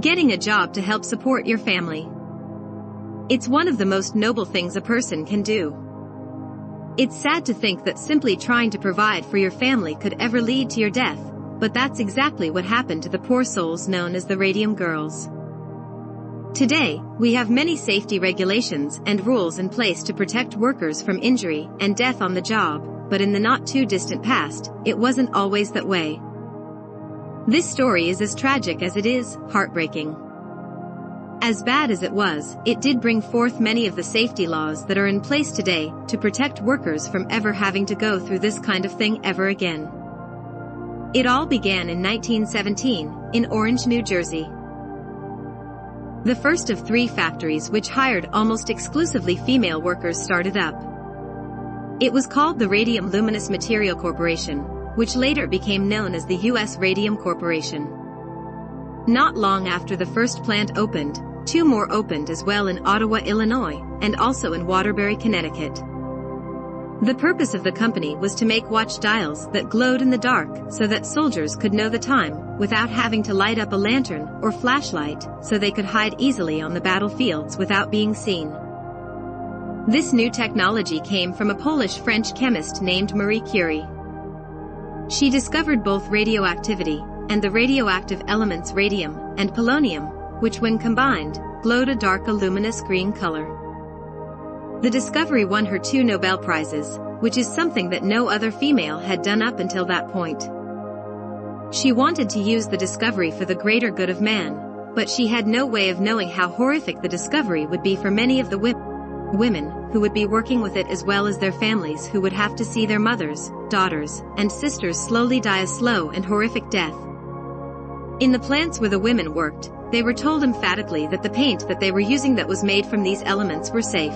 Getting a job to help support your family. It's one of the most noble things a person can do. It's sad to think that simply trying to provide for your family could ever lead to your death, but that's exactly what happened to the poor souls known as the Radium Girls. Today, we have many safety regulations and rules in place to protect workers from injury and death on the job, but in the not-too-distant past, it wasn't always that way. This story is as tragic as it is heartbreaking. As bad as it was, it did bring forth many of the safety laws that are in place today to protect workers from ever having to go through this kind of thing ever again. It all began in 1917, in Orange, New Jersey. The first of 3 factories which hired almost exclusively female workers started up. It was called the Radium Luminous Material Corporation, which later became known as the U.S. Radium Corporation. Not long after the first plant opened, 2 more opened as well in Ottawa, Illinois, and also in Waterbury, Connecticut. The purpose of the company was to make watch dials that glowed in the dark so that soldiers could know the time without having to light up a lantern or flashlight, so they could hide easily on the battlefields without being seen. This new technology came from a Polish-French chemist named Marie Curie. She discovered both radioactivity and the radioactive elements radium and polonium, which when combined, glowed a dark luminous green color. The discovery won her 2 Nobel Prizes, which is something that no other female had done up until that point. She wanted to use the discovery for the greater good of man, but she had no way of knowing how horrific the discovery would be for many of the women who would be working with it, as well as their families who would have to see their mothers, daughters, and sisters slowly die a slow and horrific death. In the plants where the women worked, they were told emphatically that the paint that they were using that was made from these elements were safe.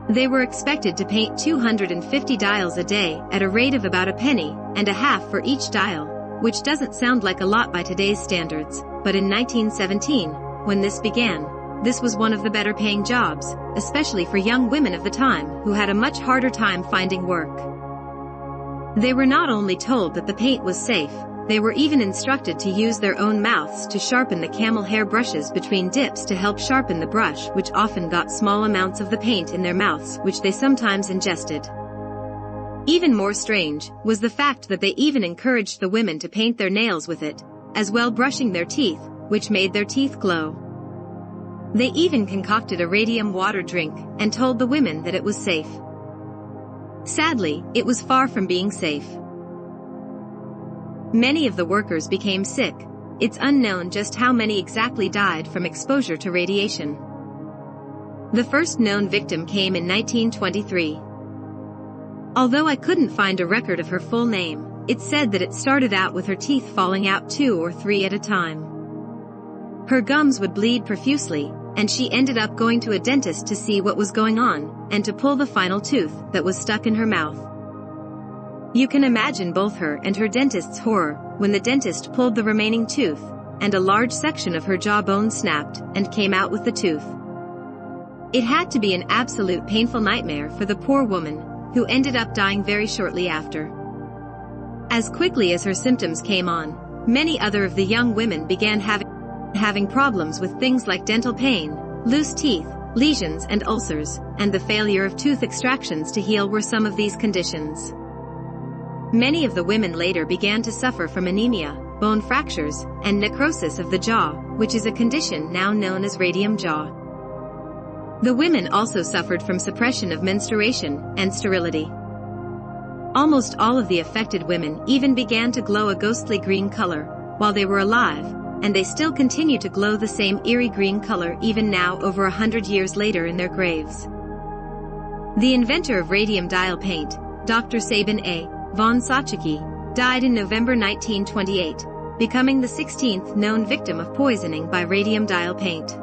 They were expected to paint 250 dials a day at a rate of about a penny and a half for each dial, which doesn't sound like a lot by today's standards, but in 1917, when this began, this was one of the better paying jobs, especially for young women of the time who had a much harder time finding work. They were not only told that the paint was safe, they were even instructed to use their own mouths to sharpen the camel hair brushes between dips to help sharpen the brush, which often got small amounts of the paint in their mouths, which they sometimes ingested. Even more strange was the fact that they even encouraged the women to paint their nails with it, as well brushing their teeth, which made their teeth glow. They even concocted a radium water drink and told the women that it was safe. Sadly, it was far from being safe. Many of the workers became sick. It's unknown just how many exactly died from exposure to radiation. The first known victim came in 1923. Although I couldn't find a record of her full name, it said that it started out with her teeth falling out 2 or 3 at a time. Her gums would bleed profusely, and she ended up going to a dentist to see what was going on, and to pull the final tooth that was stuck in her mouth. You can imagine both her and her dentist's horror when the dentist pulled the remaining tooth, and a large section of her jawbone snapped and came out with the tooth. It had to be an absolute painful nightmare for the poor woman, who ended up dying very shortly after. As quickly as her symptoms came on, many other of the young women began having problems with things like dental pain, loose teeth, lesions and ulcers, and the failure of tooth extractions to heal were some of these conditions. Many of the women later began to suffer from anemia, bone fractures, and necrosis of the jaw, which is a condition now known as radium jaw. The women also suffered from suppression of menstruation and sterility. Almost all of the affected women even began to glow a ghostly green color while they were alive, and they still continue to glow the same eerie green color even now over 100 years later in their graves. The inventor of radium dial paint, Dr. Sabin A. von Sauchuki, died in November 1928, becoming the 16th known victim of poisoning by radium dial paint.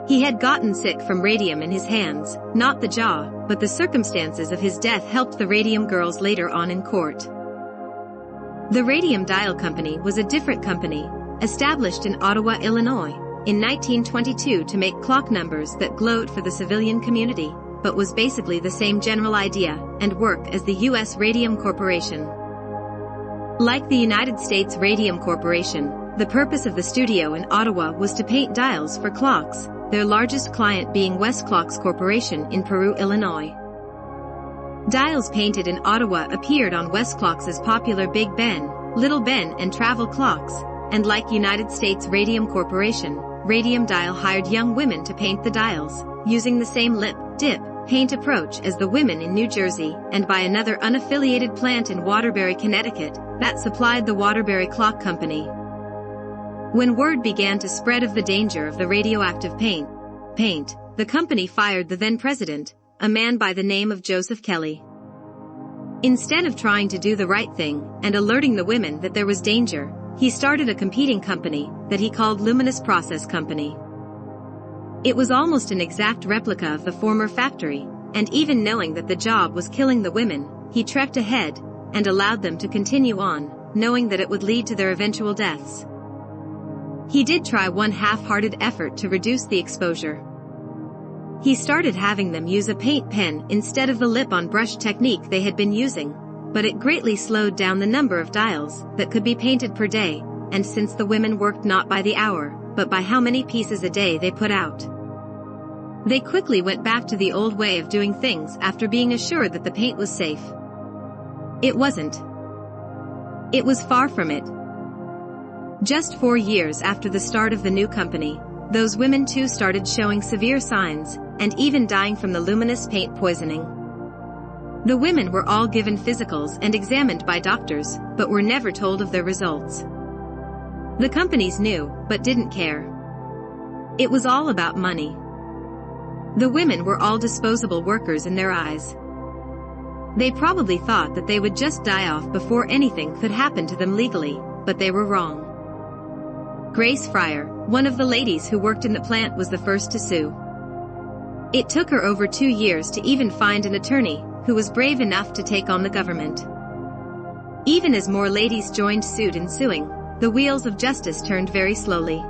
He had gotten sick from radium in his hands, not the jaw, but the circumstances of his death helped the Radium Girls later on in court. The Radium Dial Company was a different company, established in Ottawa, Illinois, in 1922 to make clock numbers that glowed for the civilian community, but was basically the same general idea and work as the U.S. Radium Corporation. Like the United States Radium Corporation, the purpose of the studio in Ottawa was to paint dials for clocks, their largest client being West Clocks Corporation in Peru, Illinois. Dials painted in Ottawa appeared on West Clocks as popular Big Ben, Little Ben and travel clocks, and like United States Radium Corporation, Radium Dial hired young women to paint the dials, using the same lip, dip, paint approach as the women in New Jersey, and by another unaffiliated plant in Waterbury, Connecticut, that supplied the Waterbury Clock Company. When word began to spread of the danger of the radioactive paint, the company fired the then president, a man by the name of Joseph Kelly. Instead of trying to do the right thing and alerting the women that there was danger, he started a competing company that he called Luminous Process Company. It was almost an exact replica of the former factory, and even knowing that the job was killing the women, he trekked ahead and allowed them to continue on, knowing that it would lead to their eventual deaths. He did try one half-hearted effort to reduce the exposure. He started having them use a paint pen instead of the lip-on brush technique they had been using, but it greatly slowed down the number of dials that could be painted per day, and since the women worked not by the hour, but by how many pieces a day they put out, they quickly went back to the old way of doing things after being assured that the paint was safe. It wasn't. It was far from it. Just 4 years after the start of the new company, those women too started showing severe signs, and even dying from the luminous paint poisoning. The women were all given physicals and examined by doctors, but were never told of their results. The companies knew, but didn't care. It was all about money. The women were all disposable workers in their eyes. They probably thought that they would just die off before anything could happen to them legally, but they were wrong. Grace Fryer, one of the ladies who worked in the plant, was the first to sue. It took her over 2 years to even find an attorney who was brave enough to take on the government. Even as more ladies joined suit in suing, the wheels of justice turned very slowly.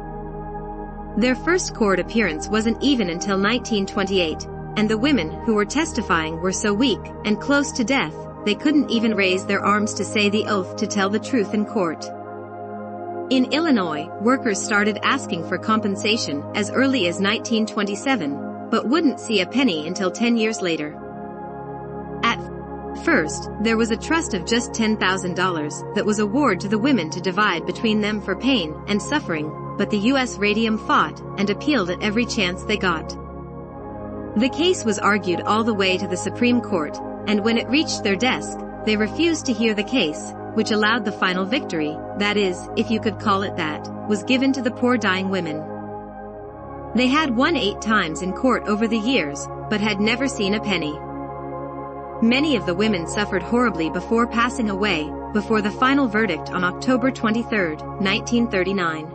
Their first court appearance wasn't even until 1928, and the women who were testifying were so weak and close to death, they couldn't even raise their arms to say the oath to tell the truth in court. In Illinois, workers started asking for compensation as early as 1927, but wouldn't see a penny until 10 years later. At first, there was a trust of just $10,000 that was awarded to the women to divide between them for pain and suffering, but the U.S. Radium fought and appealed at every chance they got. The case was argued all the way to the Supreme Court, and when it reached their desk, they refused to hear the case, which allowed the final victory, that is, if you could call it that, was given to the poor dying women. They had won 8 times in court over the years, but had never seen a penny. Many of the women suffered horribly before passing away, before the final verdict on October 23, 1939.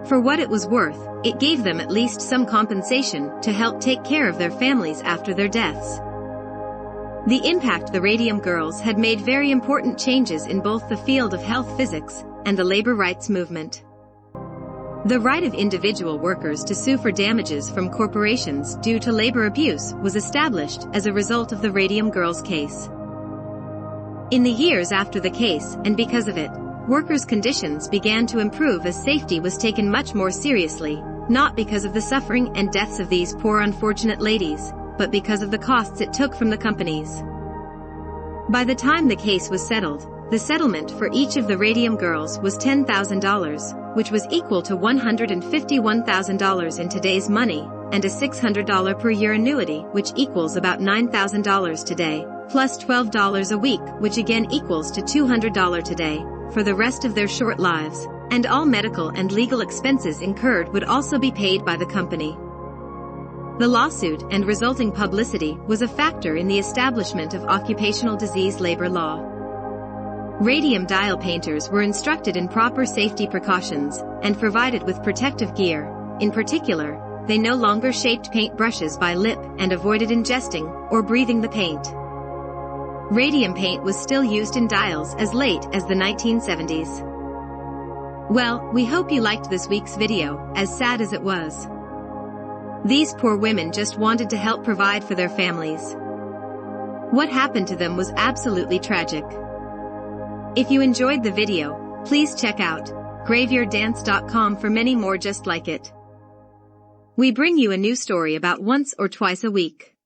For what it was worth, it gave them at least some compensation to help take care of their families after their deaths. The impact the Radium Girls had made very important changes in both the field of health physics and the labor rights movement. The right of individual workers to sue for damages from corporations due to labor abuse was established as a result of the Radium Girls case. In the years after the case, and because of it, workers' conditions began to improve as safety was taken much more seriously, not because of the suffering and deaths of these poor unfortunate ladies, but because of the costs it took from the companies. By the time the case was settled, the settlement for each of the Radium Girls was $10,000, which was equal to $151,000 in today's money, and a $600 per year annuity, which equals about $9,000 today, plus $12 a week, which again equals to $200 today, for the rest of their short lives, and all medical and legal expenses incurred would also be paid by the company. The lawsuit and resulting publicity was a factor in the establishment of occupational disease labor law. Radium dial painters were instructed in proper safety precautions and provided with protective gear. In particular, they no longer shaped paint brushes by lip and avoided ingesting or breathing the paint. Radium paint was still used in dials as late as the 1970s. Well, we hope you liked this week's video, as sad as it was. These poor women just wanted to help provide for their families. What happened to them was absolutely tragic. If you enjoyed the video, please check out graveyarddance.com for many more just like it. We bring you a new story about once or twice a week.